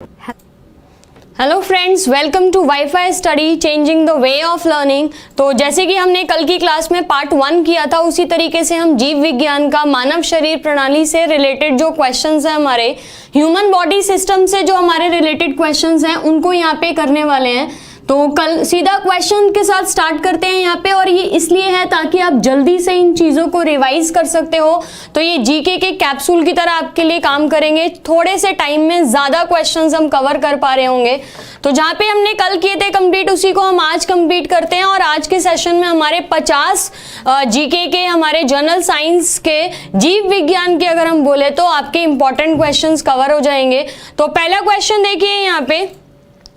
Hello friends, welcome to WiFi study changing the way of learning. तो जैसे कि हमने कल की क्लास में पार्ट 1 किया था, उसी तरीके से हम जीव विज्ञान का मानव शरीर प्रणाली से रिलेटेड जो क्वेश्चंस हैं, हमारे ह्यूमन बॉडी सिस्टम से जो हमारे रिलेटेड क्वेश्चंस हैं, उनको यहाँ पे करने वाले हैं। तो कल सीधा क्वेश्चन के साथ स्टार्ट करते हैं यहाँ पे, और ये इसलिए है ताकि आप जल्दी से इन चीज़ों को रिवाइज कर सकते हो। तो ये जीके के कैप्सूल की तरह आपके लिए काम करेंगे। थोड़े से टाइम में ज़्यादा क्वेश्चंस हम कवर कर पा रहे होंगे। तो जहाँ पे हमने कल किए थे कंप्लीट, उसी को हम आज कंप्लीट करते हैं। और आज के सेशन में हमारे 50 जीके के, हमारे जनरल साइंस के, जीव विज्ञान के अगर हम बोले तो आपके इंपॉर्टेंट क्वेश्चंस कवर हो जाएंगे। तो पहला क्वेश्चन देखिए यहाँ पे,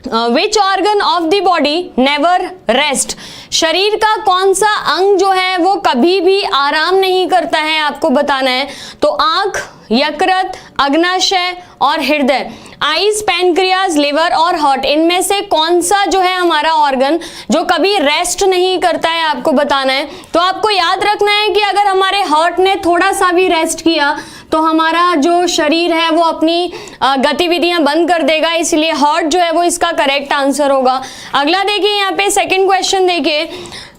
which organ of the body never rest. शरीर का कौन सा अंग जो है वो कभी भी आराम नहीं करता है, आपको बताना है। तो आंख, यकृत, अग्नाशय और हृदय, आइज, पैनक्रियाज, लिवर और हार्ट, इनमें से कौन सा जो है हमारा ऑर्गन जो कभी रेस्ट नहीं करता है, आपको बताना है। तो आपको याद रखना है कि अगर हमारे हार्ट ने थोड़ा सा भी रेस्ट किया तो हमारा जो शरीर है वो अपनी गतिविधियां बंद कर देगा, इसलिए हार्ट जो है वो इसका करेक्ट आंसर होगा। अगला देखिए यहाँ पे सेकंड क्वेश्चन देखिए,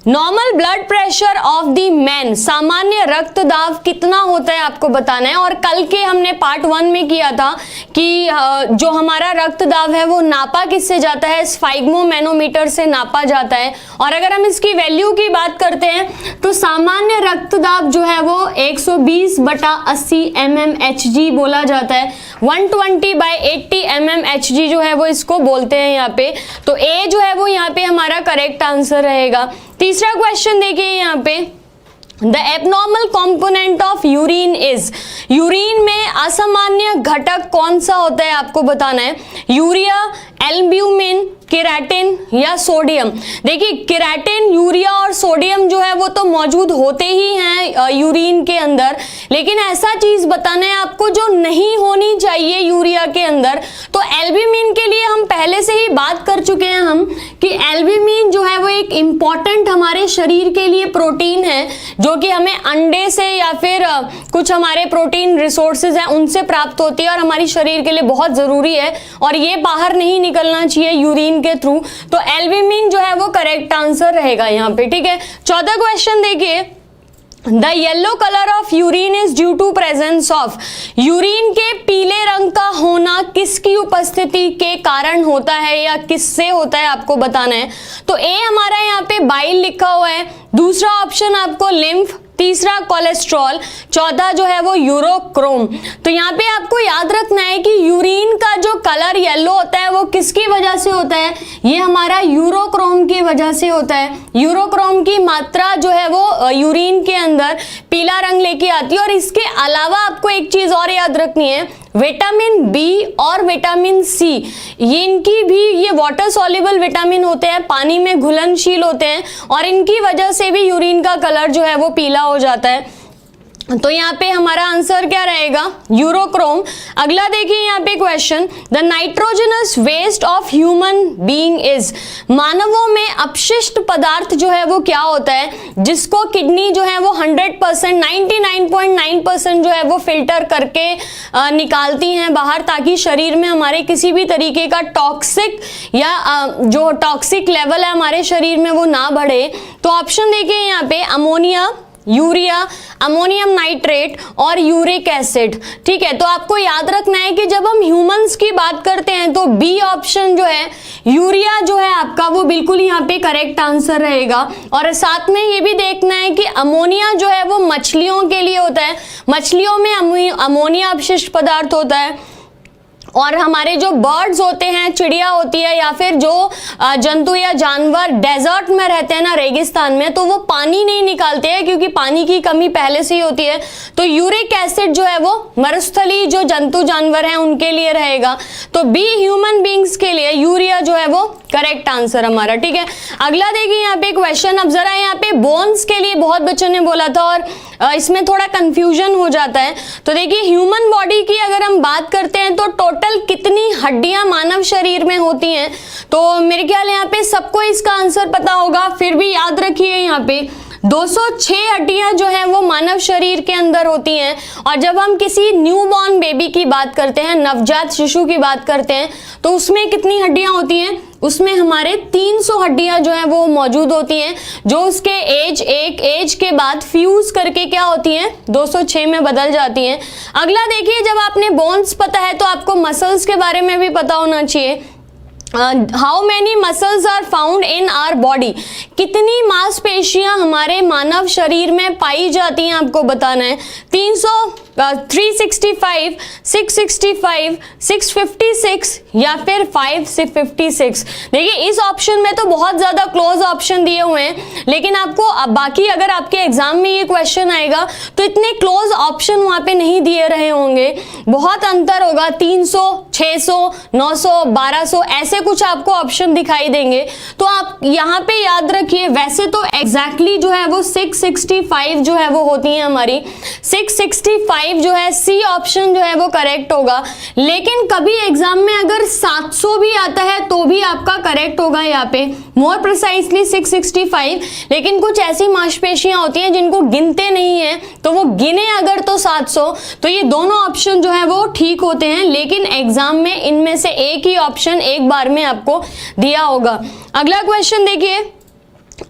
normal blood pressure of the man, सामान्य रक्त दाब कितना होता है, आपको बताना है। और कल के हमने पार्ट 1 में किया था कि जो हमारा रक्त दाब है वो नापा किससे जाता है, स्फाइग्मोमैनोमीटर से नापा जाता है। और अगर हम इसकी वैल्यू की बात करते हैं तो सामान्य रक्त दाब जो है वो 120/80 mmHg बोला जाता है। 120/80 mmHg जो है वो इसको बोलते हैं यहाँ पे। तो ए जो है वो यहाँ पे हमारा करेक्ट आंसर रहेगा। तीसरा क्वेश्चन देखिए यहाँ पे, the abnormal component of urine is, urine में असामान्य घटक कौन सा होता है, आपको बताना है। यूरिया, एल्ब्यूमिन, केराटिन या सोडियम। देखिए केराटिन, यूरिया और सोडियम जो है वो तो मौजूद होते ही हैं यूरिन के अंदर, लेकिन ऐसा चीज बताना है आपको जो नहीं होनी चाहिए यूरिया के अंदर। तो एल्ब्यूमिन के लिए हम पहले से ही बात कर चुके हैं हम कि एल्ब्यूमिन जो है वो एक इम्पॉर्टेंट हमारे शरीर के लिए प्रोटीन है, जो कि हमें अंडे से या फिर कुछ हमारे प्रोटीन रिसोर्सेज हैं उनसे प्राप्त होती है, और हमारी शरीर के लिए बहुत जरूरी है, और ये बाहर नहीं निकलना चाहिए यूरिन के थ्रू। तो एल्ब्यूमिन जो है वो करेक्ट आंसर रहेगा यहाँ पे, ठीक है। चौथा क्वेश्चन देखिए, the yellow colour of urine is due to presence of, urine के पीले रंग का होना किसकी उपस्थिति के कारण होता है या किससे होता है, आपको बताना है। तो ए हमारा यहाँ पे बाइल लिखा हुआ है, दूसरा ऑप्शन आपको लिम्फ, तीसरा कोलेस्ट्रॉल, चौथा जो है वो यूरोक्रोम। तो यहाँ पे आपको याद रखना है कि यूरिन का जो कलर येलो होता है वो किसकी वजह से होता है, ये हमारा यूरोक्रोम की वजह से होता है। यूरोक्रोम की मात्रा जो है वो यूरिन के अंदर पीला रंग लेके आती है। और इसके अलावा आपको एक चीज और याद रखनी है, विटामिन बी और विटामिन सी, ये इनकी भी, ये वाटर सॉल्युबल विटामिन होते हैं, पानी में घुलनशील होते हैं, और इनकी वजह से भी यूरिन का कलर जो है वो पीला हो जाता है। तो यहाँ पे हमारा आंसर क्या रहेगा, यूरोक्रोम। अगला देखिए यहाँ पे question, the nitrogenous waste of human being is, मानवों में अपशिष्ट पदार्थ जो है वो क्या होता है, जिसको किडनी जो है वो 100%, 99.9% जो है वो फिल्टर करके निकालती हैं बाहर, ताकि शरीर में हमारे किसी भी तरीके का टॉक्सिक या जो टॉक्सिक लेवल है हमारे शरीर में वो ना बढ़े। तो ऑप्शन देखिए यहाँ पे, अमोनिया, यूरिया, अमोनियम नाइट्रेट और यूरिक एसिड, ठीक है। तो आपको याद रखना है कि जब हम ह्यूमंस की बात करते हैं तो बी ऑप्शन जो है, यूरिया जो है आपका, वो बिल्कुल यहाँ पे करेक्ट आंसर रहेगा। और साथ में ये भी देखना है कि अमोनिया जो है वो मछलियों के लिए होता है, मछलियों में अमोनिया अपशिष्ट पदार्थ होता है। और हमारे जो बर्ड्स होते हैं, चिड़िया होती है, या फिर जो जंतु या जानवर डेजर्ट में रहते हैं ना, रेगिस्तान में, तो वो पानी नहीं निकालते हैं क्योंकि पानी की कमी पहले से ही होती है। तो यूरिक एसिड जो है वो मरुस्थली जो जंतु जानवर हैं उनके लिए रहेगा। तो बी ह्यूमन बींग्स के लिए यूरिया जो है वो करेक्ट आंसर हमारा, ठीक है। अगला देखिए यहाँ पे क्वेश्चन, अब जरा यहाँ पे बोन्स के लिए बहुत बच्चों ने बोला था और इसमें थोड़ा कंफ्यूजन हो जाता है। तो देखिए ह्यूमन बॉडी की अगर हम बात करते हैं तो टोटल कितनी हड्डियां मानव शरीर में होती हैं, तो मेरे ख्याल यहाँ पे सबको इसका आंसर पता होगा, फिर भी याद रखिए यहाँ पे 206 हड्डियां जो है वो मानव शरीर के अंदर होती हैं। और जब हम किसी न्यूबॉर्न बेबी की बात करते हैं, नवजात शिशु की बात करते हैं, तो उसमें कितनी हड्डियां होती हैं? उसमें हमारे 300 हड्डियां जो है वो मौजूद होती हैं, जो उसके एक एज के बाद फ्यूज करके क्या होती हैं? 206 में बदल जाती हैं। अगला देखिए, जब आपने बोन्स पता है तो आपको मसल्स के बारे में भी पता होना चाहिए। How many muscles are found in our body? कितनी मांसपेशियां हमारे मानव शरीर में पाई जाती हैं, आपको बताना है। 365, 665, 656 या फिर 556। देखिए इस ऑप्शन में तो बहुत ज्यादा क्लोज ऑप्शन दिए हुए हैं, लेकिन आपको बाकी अगर आपके एग्जाम में ये क्वेश्चन आएगा तो इतने क्लोज ऑप्शन वहां पे नहीं दिए रहे होंगे, बहुत अंतर होगा। 300, 600, 900, 1200 ऐसे कुछ आपको ऑप्शन दिखाई देंगे। तो आप यहाँ पे याद रखिए, वैसे तो एग्जैक्टली जो है वो 665 जो है वो होती है हमारी। 665 जो है सी ऑप्शन जो है वो करेक्ट होगा, लेकिन कभी एग्जाम में अगर 700 भी आता है तो भी आपका करेक्ट होगा यहाँ पे, मोर प्रिसाइसली 665। लेकिन कुछ ऐसी मांसपेशियां होती हैं जिनको गिनते नहीं है, तो वो गिने अगर तो 700, तो ये दोनों ऑप्शन जो है वो ठीक होते हैं, लेकिन एग्जाम में इनमें से एक ही ऑप्शन एक बार में आपको दिया होगा। अगला क्वेश्चन देखिए,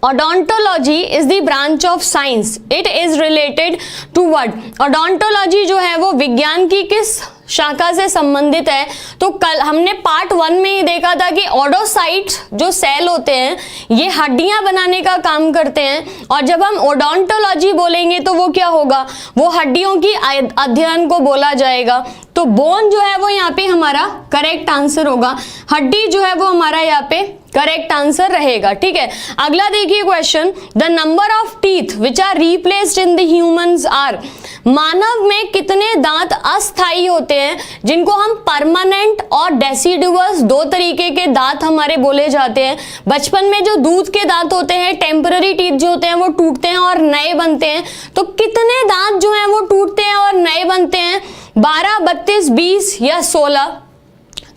odontology is the branch of science, it is related to what? Odontology जो है वो विज्ञान की किस शाखा से संबंधित है? तो कल हमने पार्ट 1 में ही देखा था कि ओडोसाइट्स जो सेल होते हैं ये हड्डियां बनाने का काम करते हैं, और जब हम ओडोंटोलॉजी बोलेंगे तो वो क्या होगा? वो हड्डियों की अध्ययन को बोला जाएगा। तो बोन जो है वो यहाँ पे हमारा करेक्ट आंसर होगा, हड्डी जो है वो हमारा यहाँ पे करेक्ट आंसर रहेगा। ठीक है, अगला देखिए question, the number of teeth which are replaced in the humans are? मानव में कितने दांत अस्थायी होते हैं, जिनको हम परमानेंट और डेसिडुअस, दो तरीके के दांत हमारे बोले जाते हैं। बचपन में जो दूध के दांत होते हैं, टेम्पररी टीथ जो होते हैं वो टूटते हैं और नए बनते हैं। तो कितने दांत जो हैं वो टूटते हैं और नए बनते हैं? 12, 32, 20 या 16?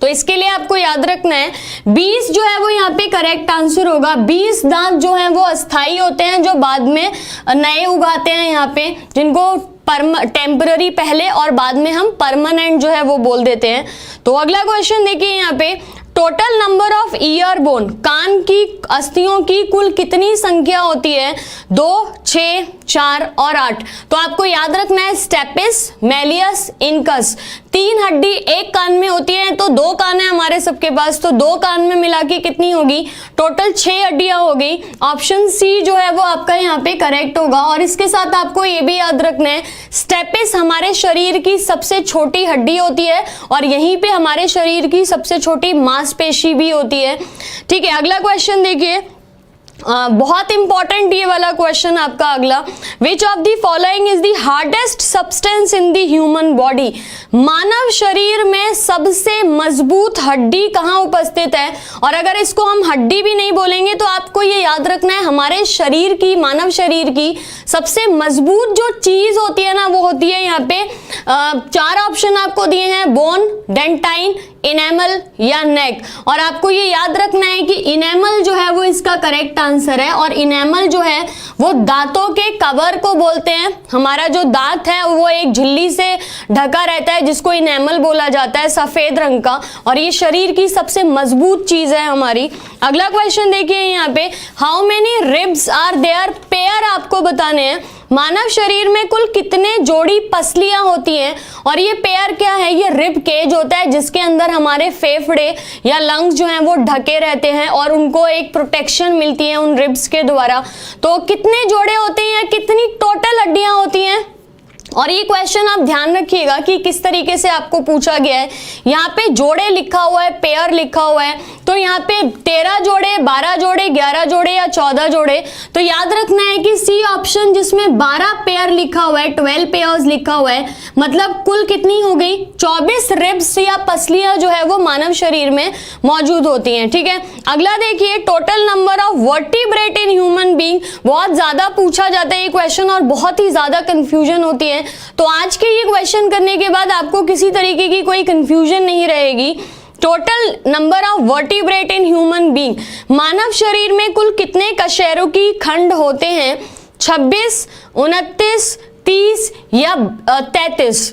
तो इसके लिए आपको याद रखना है 20 जो है वो यहाँ पे करेक्ट आंसर होगा। 20 दांत जो हैं वो अस्थाई होते हैं, जो बाद में नए उगाते हैं यहाँ पे, जिनको टेम्पररी पहले और बाद में हम परमानेंट जो है वो बोल देते हैं। तो अगला क्वेश्चन देखिए यहाँ पे, total number of ear bone, कान की अस्थियों की कुल कितनी संख्या होती है? 2, 6, 4 और 8। तो आपको याद रखना है स्टेपिस, मैलियस, इनकस, 3 हड्डी एक कान में होती है, तो 2 कान है हमारे सबके पास, तो 2 कान में मिला के कितनी होगी? टोटल 6 हड्डियां हो गई। ऑप्शन सी जो है वो आपका यहाँ पे करेक्ट होगा। और इसके साथ आपको ये भी याद रखना है स्टेपिस हमारे शरीर की सबसे छोटी हड्डी होती है, और यहीं पे हमारे शरीर की सबसे छोटी मांसपेशी भी होती है। ठीक है, अगला क्वेश्चन देखिए, बहुत इंपॉर्टेंट ये वाला क्वेश्चन आपका अगला, which of the following is the hardest substance in the human body? मानव शरीर में सबसे मजबूत हड्डी कहाँ उपस्थित है? और अगर इसको हम हड्डी भी नहीं बोलेंगे तो आपको ये याद रखना है, हमारे शरीर की, मानव शरीर की सबसे मजबूत जो चीज होती है ना, वो होती है यहाँ पे 4 ऑप्शन आपको दिए हैं, बोन, डेंटाइन, इनेमल या नेक। और आपको ये याद रखना है कि इनेमल जो है वो इसका करेक्ट आंसर है, और इनेमल जो है वो दांतों के कवर को बोलते हैं। हमारा जो दांत है वो एक झिल्ली से ढका रहता है, जिसको इनेमल बोला जाता है, सफेद रंग का, और ये शरीर की सबसे मजबूत चीज है हमारी। अगला क्वेश्चन देखिए यहाँ पे, how many ribs are there? Pair आपको बताने हैं। मानव शरीर में कुल कितने जोड़ी पसलियां होती हैं? और ये पेयर क्या है? ये रिब केज होता है, जिसके अंदर हमारे फेफड़े या लंग्स जो हैं वो ढके रहते हैं, और उनको एक प्रोटेक्शन मिलती है उन रिब्स के द्वारा। तो कितने जोड़े होते हैं या कितनी टोटल हड्डियां होती हैं? और ये क्वेश्चन आप ध्यान रखिएगा कि किस तरीके से आपको पूछा गया है। यहाँ पे जोड़े लिखा हुआ है, पेयर लिखा हुआ है, तो यहाँ पे 13 जोड़े, 12 जोड़े, 11 जोड़े या 14 जोड़े। तो याद रखना है कि सी ऑप्शन जिसमें 12 पेयर लिखा हुआ है, 12 पेयर्स लिखा हुआ है, मतलब कुल कितनी हो गई? 24 रिब्स या पसलियां जो है वो मानव शरीर में मौजूद होती हैं। ठीक है, अगला देखिए, total number of vertebrate in human being. बहुत ज्यादा पूछा जाता है ये क्वेश्चन और बहुत ही ज्यादा कंफ्यूजन होती है, तो आज के ये क्वेश्चन करने के बाद आपको किसी तरीके की कोई कंफ्यूजन नहीं रहेगी। Total number of vertebrate in human being, मानव शरीर में कुल कितने कशेरुकी खंड होते हैं? 26, 29, 30 या 33।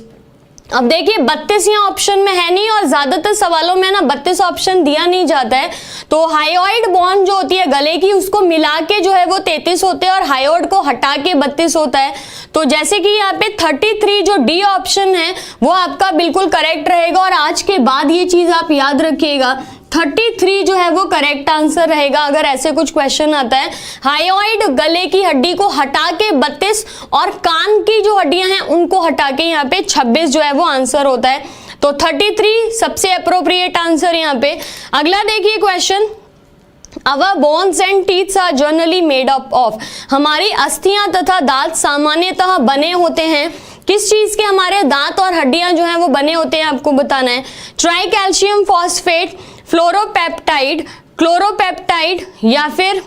अब देखिए 32 यहाँ ऑप्शन में है नहीं और ज्यादातर सवालों में ना 32 ऑप्शन दिया नहीं जाता है। तो हायोइड बॉन्ड जो होती है गले की उसको मिला के जो है वो 33 होते हैं और हायोइड को हटा के 32 होता है। तो जैसे कि यहाँ पे 33 जो डी ऑप्शन है वो आपका बिल्कुल करेक्ट रहेगा और आज के बाद ये चीज आप याद रखिएगा 33 जो है वो करेक्ट आंसर रहेगा अगर ऐसे कुछ क्वेश्चन आता है। हायोइड गले की हड्डी को हटा के 32 और कान की जो हड्डियां हैं उनको हटा के यहाँ पे 26 जो है वो आंसर होता है। तो 33 सबसे अप्रोप्रिएट आंसर यहाँ पे। अगला देखिए question, Our bones and teeth are generally made up of। हमारी अस्थियां तथा दांत सामान्यतः बने होते हैं किस चीज के? हमारे दांत और हड्डियां जो हैं वो बने होते हैं, आपको बताना है। ट्राई कैल्शियम फॉस्फेट, फ्लोरोपेप्टाइड, क्लोरोपेप्टाइड या फिर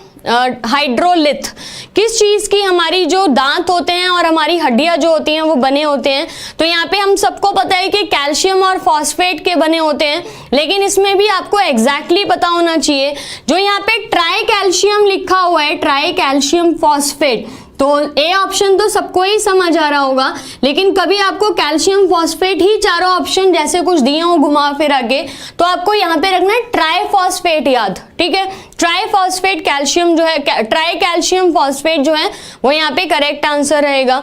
हाइड्रोलिथ। किस चीज की हमारी जो दांत होते हैं और हमारी हड्डियां जो होती हैं वो बने होते हैं? तो यहाँ पे हम सबको पता है कि कैल्शियम और फॉस्फेट के बने होते हैं, लेकिन इसमें भी आपको एग्जैक्टली पता होना चाहिए। जो यहाँ पे ट्राई कैल्शियम लिखा हुआ है, ट्राई कैल्शियम फॉस्फेट, तो ए ऑप्शन तो सबको ही समझ आ रहा होगा, लेकिन कभी आपको कैल्शियम फॉस्फेट ही चारों ऑप्शन जैसे कुछ दिए हो घुमा फिरा के, तो आपको यहाँ पे रखना है ट्राइफॉस्फेट याद, ठीक है। ट्राइफॉस्फेट कैल्शियम जो है, ट्राई कैल्शियम फॉस्फेट जो है वो यहाँ पे करेक्ट आंसर रहेगा।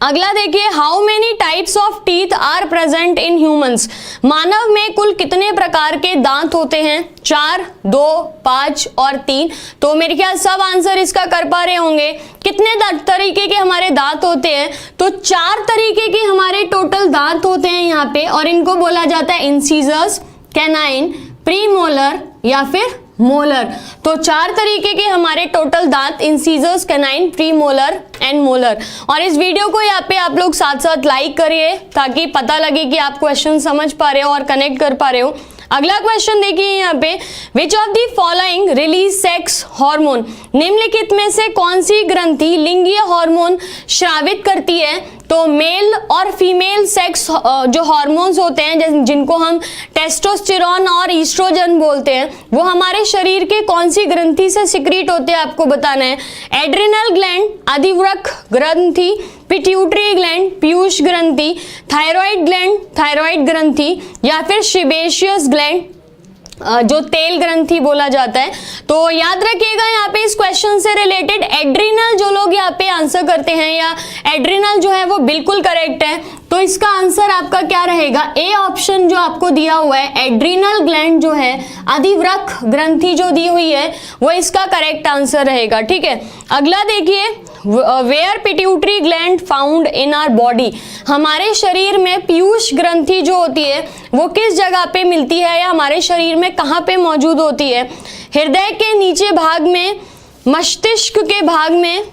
अगला देखिए, how many types of teeth are present in humans. मानव में कुल कितने प्रकार के दांत होते हैं? 4, 2, 5 और 3। तो मेरे ख्याल सब आंसर इसका कर पा रहे होंगे। कितने तरीके के हमारे दांत होते हैं? तो 4 तरीके के हमारे टोटल दांत होते हैं यहाँ पे, और इनको बोला जाता है इंसीजर्स, कैनाइन, प्रीमोलर या फिर मोलर। तो 4 तरीके के हमारे टोटल दांत, incisors, canine, premolar and molar. और इस वीडियो को यहाँ पे आप लोग साथ साथ लाइक करिए ताकि पता लगे कि आप क्वेश्चन समझ पा रहे हो और कनेक्ट कर पा रहे हो। अगला क्वेश्चन देखिए यहाँ पे, विच of the following release sex hormone. निम्नलिखित में से कौन सी ग्रंथि लिंगीय हार्मोन स्रावित करती है? तो मेल और फीमेल सेक्स जो हार्मोन्स होते हैं जिनको हम टेस्टोस्टेरोन और ईस्ट्रोजन बोलते हैं, वो हमारे शरीर के कौन सी ग्रंथि से सिक्रीट होते हैं, आपको बताना है। एड्रिनल ग्लैंड, अधिवृक्क ग्रंथि, पिट्यूटरी ग्लैंड, पीयूष ग्रंथि, थायराइड ग्लैंड, थायराइड ग्रंथि या फिर सेबेशियस ग्लैंड जो तेल ग्रंथि बोला जाता है। तो याद रखिएगा यहाँ पे इस क्वेश्चन से रिलेटेड एड्रिनल जो लोग यहाँ पे आंसर करते हैं या एड्रिनल जो है वो बिल्कुल करेक्ट है। तो इसका आंसर आपका क्या रहेगा? ए ऑप्शन जो आपको दिया हुआ है, एड्रिनल ग्लैंड जो है, अधिवृक्क ग्रंथि जो दी हुई है, वो इसका करेक्ट आंसर रहेगा, ठीक है। अगला देखिए, where pituitary gland found in our body. हमारे शरीर में पीयूष ग्रंथि जो होती है वो किस जगह पे मिलती है या हमारे शरीर में कहाँ पे मौजूद होती है? हृदय के नीचे भाग में, मस्तिष्क के भाग में,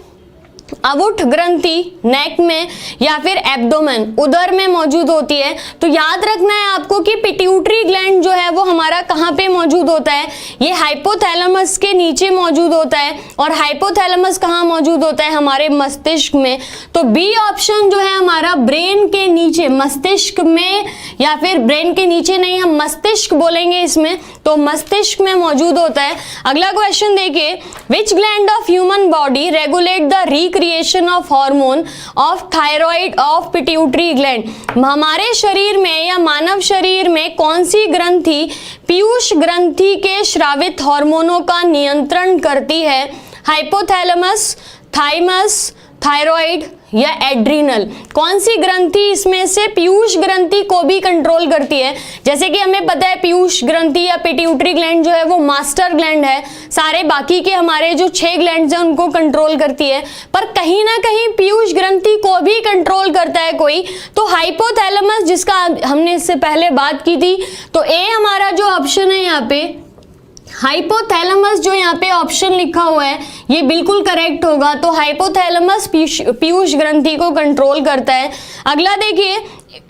अवुठ ग्रंथि नेक में या फिर एब्डोमेन उदर में मौजूद होती है। तो याद रखना है आपको कि पिट्यूटरी ग्लैंड जो है वो हमारा कहाँ पे मौजूद होता है? ये हाइपोथैलेमस के नीचे मौजूद होता है। और हाइपोथैलेमस कहाँ मौजूद होता है? हमारे मस्तिष्क में। तो बी ऑप्शन जो है हमारा ब्रेन के नीचे, मस्तिष्क में, या फिर ब्रेन के नीचे नहीं, हम मस्तिष्क बोलेंगे इसमें, तो मस्तिष्क में मौजूद होता है। अगला क्वेश्चन देखिए, विच gland of human body regulate the recreation of hormone of thyroid of pituitary gland. हमारे शरीर में या मानव शरीर में कौन सी ग्रंथि पीयूष ग्रंथि के स्रावित हार्मोनों का नियंत्रण करती है? हाइपोथैलेमस, थाइमस, थायराइड या एड्रिनल। कौन सी ग्रंथि इसमें से पीयूष ग्रंथि को भी कंट्रोल करती है? जैसे कि हमें पता है पीयूष ग्रंथि या पिट्यूटरी ग्लैंड जो है वो मास्टर ग्लैंड है, सारे बाकी के हमारे जो 6 ग्लैंड्स हैं उनको कंट्रोल करती है, पर कहीं ना कहीं पीयूष ग्रंथि को भी कंट्रोल करता है कोई, तो हाइपोथैलेमस जिसका हमने इससे पहले बात की थी। तो ए हमारा जो ऑप्शन है यहाँ पे, हाइपोथैलेमस जो यहाँ पे ऑप्शन लिखा हुआ है ये बिल्कुल करेक्ट होगा। तो हाइपोथैलेमस पीयूष ग्रंथि को कंट्रोल करता है। अगला देखिए,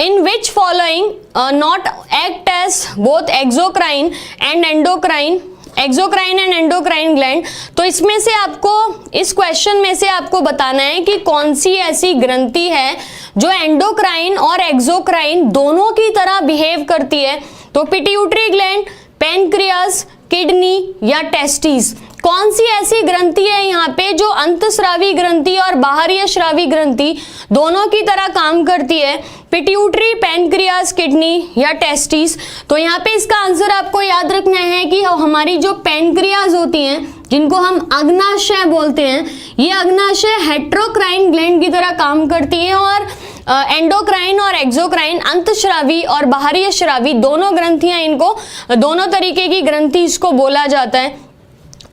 in which following not act as both exocrine and endocrine, exocrine and endocrine gland. तो इसमें से आपको, इस क्वेश्चन में से आपको बताना है कि कौन सी ऐसी ग्रंथि है जो एंडोक्राइन और एक्सोक्राइन दोनों की तरह बिहेव करती है। तो पिट्यूटरी ग्लैंड, पैनक्रियास, किडनी या टेस्टिस। कौन सी ऐसी ग्रंथि है यहाँ पे जो अंतस्रावी ग्रंथि और बाहरी श्रावी ग्रंथि दोनों की तरह काम करती है? पिट्यूटरी, पैनक्रियाज, किडनी या टेस्टिस। तो यहाँ पे इसका आंसर आपको याद रखना है कि हमारी जो पैनक्रियाज होती हैं, जिनको हम अग्नाशय बोलते हैं, ये अग्नाशय हेट्रोक्राइन ग्लैंड की तरह काम करती है और एंडोक्राइन और एक्सोक्राइन, अंतस्रावी और बाहरी श्रावी दोनों ग्रंथियां, इनको दोनों तरीके की ग्रंथि इसको बोला जाता है।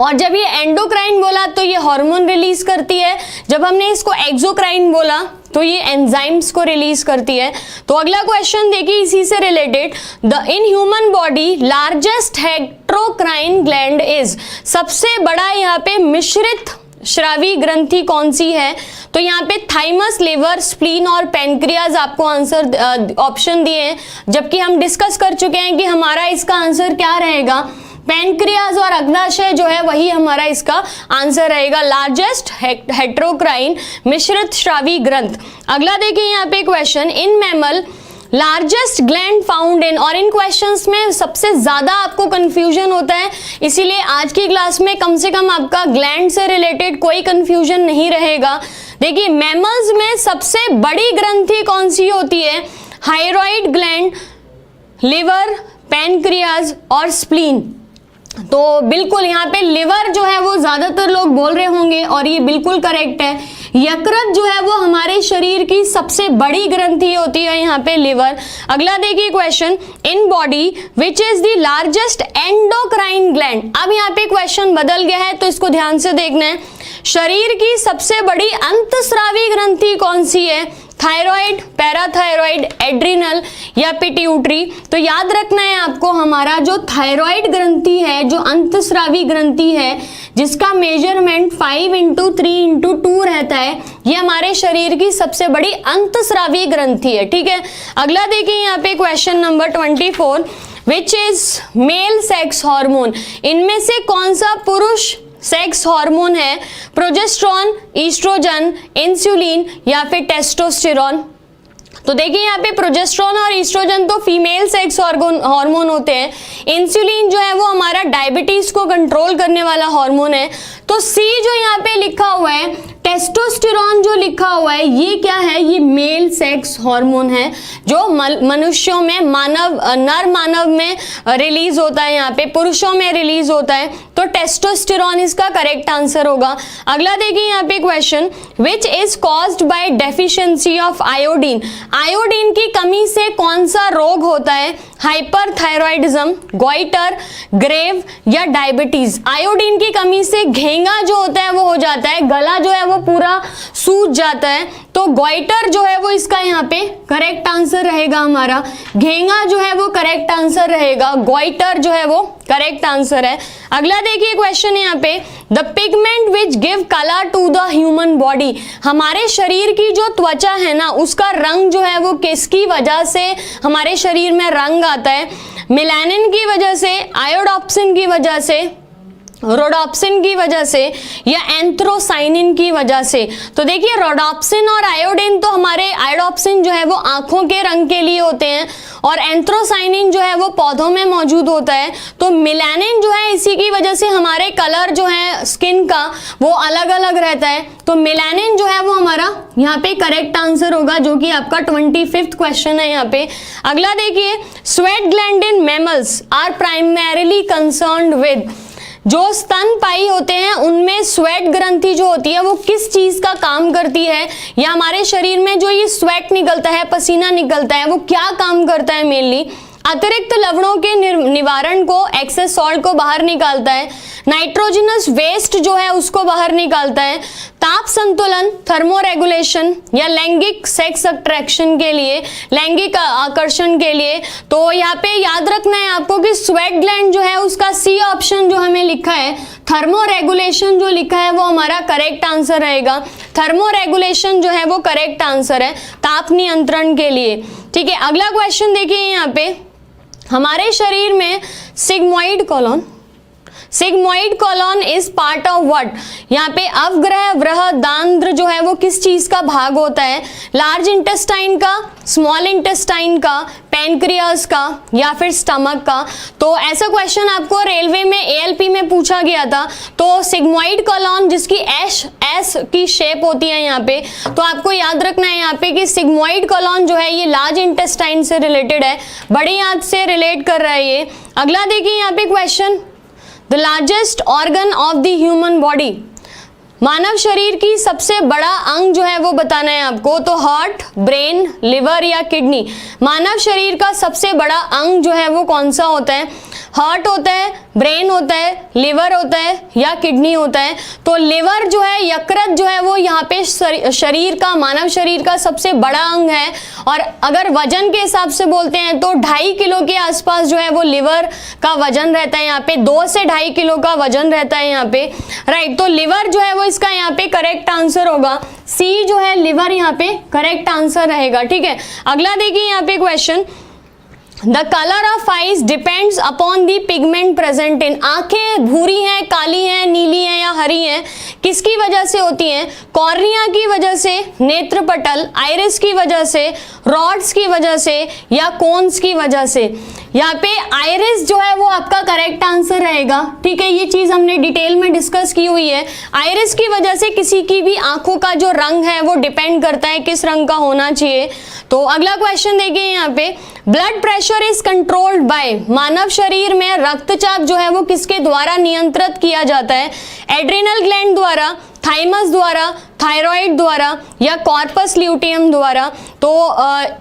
और जब ये एंडोक्राइन बोला तो ये हार्मोन रिलीज करती है, जब हमने इसको एक्सोक्राइन बोला तो ये एंजाइम्स को रिलीज करती है। तो अगला क्वेश्चन देखिए इसी से related, the in human body largest heterocrine gland is. सबसे बड़ा यहाँ पे मिश्रित श्रावी ग्रंथि कौन सी है? तो यहाँ पे थाइमस, लिवर, स्प्लीन और पैनक्रियाज आपको आंसर ऑप्शन दिए हैं, जबकि हम डिस्कस कर चुके हैं कि हमारा इसका आंसर क्या रहेगा, पैनक्रियाज और अग्नाशय जो है वही हमारा इसका आंसर रहेगा, लार्जेस्ट हेट्रोक्राइन मिश्रित श्रावी ग्रंथ। अगला देखिए यहाँ पे क्वेश्चन, इन मैमल लार्जेस्ट ग्लैंड फाउंड इन। और इन क्वेश्चंस में सबसे ज्यादा आपको कंफ्यूजन होता है, इसीलिए आज की क्लास में कम से कम आपका ग्लैंड से रिलेटेड कोई कंफ्यूजन नहीं रहेगा। देखिए मैमल्स में सबसे बड़ी ग्रंथि कौन सी होती है? थायराइड ग्लैंड, लिवर, पैनक्रियाज और स्प्लीन। तो बिल्कुल यहाँ पे लिवर जो है वो ज्यादातर लोग बोल रहे होंगे और ये बिल्कुल करेक्ट है। यकृत जो है वो हमारे शरीर की सबसे बड़ी ग्रंथि होती है यहाँ पे लिवर। अगला देखिए question, in body which is the largest endocrine gland. अब यहाँ पे क्वेश्चन बदल गया है तो इसको ध्यान से देखना है। शरीर की सबसे बड़ी अंतस्रावी ग्रंथि कौन सी है? थायराइड, पैराथायराइड, एड्रिनल या पिट्यूटरी। तो याद रखना है आपको, हमारा जो थायराइड ग्रंथि है, जो अंतस्रावी ग्रंथि है, जिसका मेजरमेंट 5x3x2 रहता है, ये हमारे शरीर की सबसे बड़ी अंतस्रावी ग्रंथि है। ठीक है, अगला देखिए यहाँ पे question number 24, which is male sex hormone. इनमें से कौन सा पुरुष सेक्स हार्मोन है? प्रोजेस्टेरॉन, ईस्ट्रोजन, इंसुलिन या फिर टेस्टोस्टेरॉन। तो देखिए यहाँ पे प्रोजेस्टेरॉन और ईस्ट्रोजन तो फीमेल सेक्स हार्मोन होते हैं। इंसुलिन जो है वो हमारा डायबिटीज को कंट्रोल करने वाला हार्मोन है। तो सी जो यहाँ पे लिखा हुआ है, टेस्टोस्टेरॉन जो लिखा हुआ है, ये क्या है? ये मेल सेक्स हार्मोन है जो मनुष्यों में, नर मानव में रिलीज होता है, यहाँ पे पुरुषों में रिलीज होता है। तो टेस्टोस्टेरॉन इसका करेक्ट आंसर होगा। अगला देखिए यहाँ पे question, which is caused by deficiency of iodine. Iodine की कमी से कौन सा रोग होता है? हाइपरथायरॉइडिज्म, गोइटर, ग्रेव या डायबिटीज। आयोडीन की कमी से घेंगा जो होता है वो हो जाता है, गला जो है वो पूरा सूज जाता है। तो गोइटर जो है वो इसका यहाँ पे करेक्ट आंसर रहेगा हमारा। घेंगा जो है वो करेक्ट आंसर रहेगा, गोइटर जो है वो करेक्ट आंसर है। अगला देखिए क्वेश्चन यहाँ पे, the pigment which give colour to the human body. हमारे शरीर की जो त्वचा है ना, उसका रंग जो है वो किसकी वजह से हमारे शरीर में रंग आता है? मेलानिन की वजह से, आयोडोप्सिन की वजह से, रोडोप्सिन की वजह से या एंथ्रोसाइनिन की वजह से। तो देखिए रोडोप्सिन और आयोडीन तो हमारे, आयोडोप्सिन जो है वो आंखों के रंग के लिए होते हैं और एंथ्रोसाइनिन जो है वो पौधों में मौजूद होता है। तो मेलानिन जो है इसी की वजह से हमारे कलर जो है स्किन का वो अलग अलग रहता है। तो मेलानिन जो है वो हमारा यहाँ पे करेक्ट आंसर होगा, जो कि आपका 25th क्वेश्चन है यहाँ पे। अगला देखिए, sweat gland in mammals are primarily concerned with. जो स्तनपायी होते हैं उनमें स्वेट ग्रंथि जो होती है वो किस चीज का काम करती है, या हमारे शरीर में जो ये स्वेट निकलता है, पसीना निकलता है, वो क्या काम करता है? मेनली अतिरिक्त लवणों के निवारण को, एक्सेस सॉल्ट को बाहर निकालता है, नाइट्रोजनस वेस्ट जो है उसको बाहर निकालता है, ताप संतुलन, थर्मोरेगुलेशन या लैंगिक सेक्स अट्रैक्शन के लिए, लैंगिक आकर्षण के लिए। तो यहाँ पे याद रखना है आपको कि स्वेट ग्लैंड जो है उसका सी ऑप्शन जो हमें लिखा है, थर्मोरेगुलेशन जो लिखा है वो हमारा करेक्ट आंसर रहेगा। थर्मोरेगुलेशन जो है वो करेक्ट आंसर है ताप नियंत्रण के लिए। ठीक है, अगला क्वेश्चन देखिए यहाँ पे, हमारे शरीर में sigmoid colon, sigmoid column is part of what? यहाँ पे अवग्रह बृहदांत्र जो है वो किस चीज का भाग होता है? लार्ज इंटेस्टाइन का, स्मॉल इंटेस्टाइन का, पैनक्रियास का या फिर स्टमक का? तो ऐसा क्वेश्चन आपको रेलवे में एएलपी में पूछा गया था। तो सिग्मोइड कॉलम जिसकी एस की शेप होती है यहाँ पे, तो आपको याद रखना है यहाँ पे कि सिग्मोइड कॉलम जो है ये लार्ज इंटेस्टाइन से रिलेटेड है, बड़े आंत से रिलेट कर रहा है ये। अगला देखिए यहाँ पे question, the largest organ of the human body, मानव शरीर की सबसे बड़ा अंग जो है वो बताना है आपको। तो हार्ट, ब्रेन, लिवर या किडनी? मानव शरीर का सबसे बड़ा अंग जो है वो कौन सा होता है? हार्ट होता है, ब्रेन होता है, लिवर होता है या किडनी होता है? तो लिवर जो है, यकृत जो है वो यहाँ पे शरीर का, मानव शरीर का सबसे बड़ा अंग है। और अगर वजन के हिसाब से बोलते हैं तो 2.5 किलो के आसपास जो है वो लिवर का वजन रहता है यहाँ पे, 2 से 2.5 किलो का वजन रहता है यहाँ पे, राइट। तो लिवर जो है वो इसका यहाँ पे करेक्ट आंसर होगा, सी जो है लिवर यहाँ पे करेक्ट आंसर रहेगा, ठीक है। अगला देखिए यहाँ पे question, the colour of eyes depends upon the pigment present in, आंखें भूरी हैं, काली हैं, नीली हैं या हरी हैं, किसकी वजह से होती हैं? कॉर्निया की वजह से, नेत्रपटल, आइरिस की वजह से, रॉड्स की वजह से या कोन्स की वजह से? यहाँ पे आइरिस जो है वो आपका करेक्ट आंसर रहेगा, ठीक है। ये चीज हमने डिटेल में डिस्कस की हुई है। आइरिस की वजह से किसी की भी आंखों का जो रंग है वो डिपेंड करता है किस रंग का होना चाहिए। तो अगला क्वेश्चन देखिए यहाँ पे, blood pressure is controlled by, मानव शरीर में रक्तचाप जो है वो किसके द्वारा नियंत्रित किया जाता है? एड्रिनल ग्लैंड द्वारा, थाइमस द्वारा, थायराइड द्वारा या कॉर्पस ल्यूटियम द्वारा? तो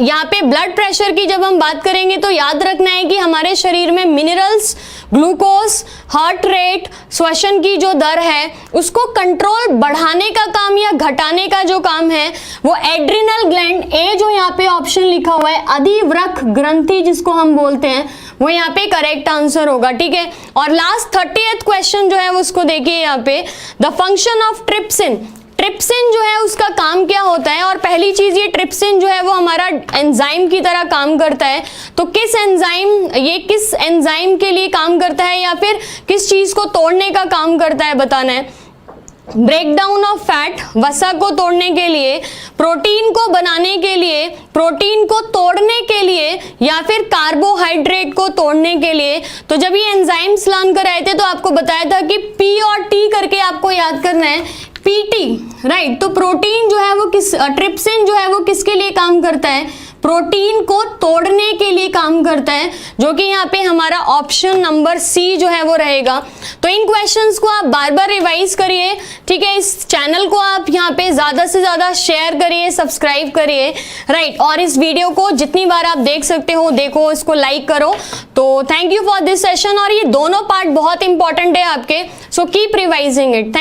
यहाँ पे ब्लड प्रेशर की जब हम बात करेंगे तो याद रखना है कि हमारे शरीर में मिनरल्स, ग्लूकोज, हार्ट रेट, श्वसन की जो दर है उसको कंट्रोल बढ़ाने का काम या घटाने का जो काम है वो एड्रिनल ग्लैंड, ए जो यहाँ पे ऑप्शन लिखा हुआ है, अधिवृक्क ग्रंथि जिसको हम बोलते हैं, वो यहाँ पे करेक्ट आंसर होगा, ठीक है। और लास्ट 30th क्वेश्चन जो है उसको देखिए यहाँ पे, the function of trypsin, trypsin जो है उसका काम क्या होता है? और पहली चीज, ये ट्रिप्सिन जो है वो हमारा एंजाइम की तरह काम करता है। तो किस एंजाइम के लिए काम करता है या फिर किस चीज को तोड़ने का काम करता है बताना है। ब्रेकडाउन ऑफ फैट, वसा को तोड़ने के लिए, प्रोटीन को बनाने के लिए, प्रोटीन को तोड़ने के लिए या फिर कार्बोहाइड्रेट को तोड़ने के लिए? तो जब ये एंजाइम्स लर्न कर आए थे तो आपको बताया था कि पी और टी करके आपको याद करना है, पीटी, राइट। तो प्रोटीन जो है वो ट्रिप्सिन जो है वो किसके लिए काम करता है? प्रोटीन को तोड़ने के लिए काम करता है, जो कि यहाँ पे हमारा ऑप्शन नंबर सी जो है वो रहेगा। तो इन क्वेश्चंस को आप बार बार रिवाइज करिए, ठीक है। इस चैनल को आप यहाँ पे ज्यादा से ज्यादा शेयर करिए, सब्सक्राइब करिए, राइट। और इस वीडियो को जितनी बार आप देख सकते हो देखो, इसको लाइक करो। तो thank you for this session. और ये दोनों पार्ट बहुत इंपॉर्टेंट है आपके, सो कीप रिवाइजिंग इट।